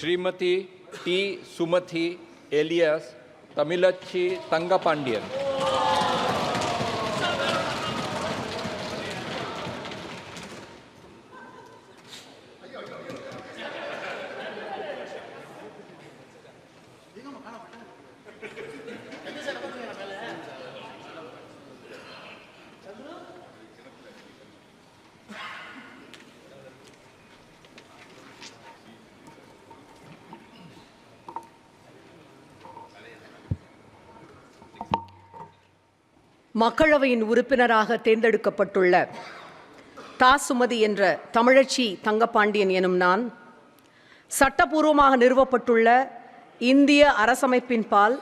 Shrimati T Sumathi alias Tamilachi Thangapandian. மக்களவையின் உறுப்பினராக தேர்ந்தெடுக்கப்பட்டுள்ள தா. சுமதி என்ற தமிழச்சி தங்கப்பாண்டியன் எனும் நான் சட்டபூர்வமாக நிறுவப்பட்டுள்ள இந்திய அரசமைப்பின் பால்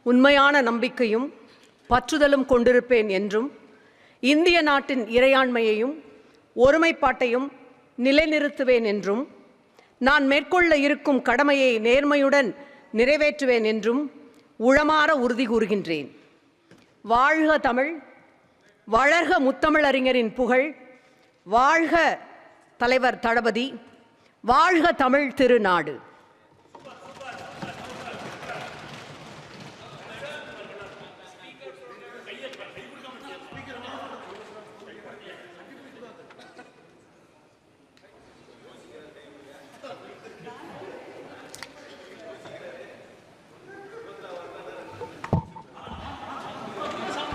உண்மையான நம்பிக்கையும் பற்றுதலும் கொண்டிருப்பேன் என்றும் இந்திய நாட்டின் இறையாண்மையையும் ஒருமைப்பாட்டையும் நிலைநிறுத்துவேன் என்றும் நான் மேற்கொள்ள இருக்கும் கடமையை நேர்மையுடன் நிறைவேற்றுவேன் என்றும் உளமாற உறுதி கூறுகின்றேன். வாழ்க தமிழ், வளர்க முத்தமிழறிஞரின் புகழ், வாழ்க தலைவர் தளபதி, வாழ்க தமிழ் திருநாடு.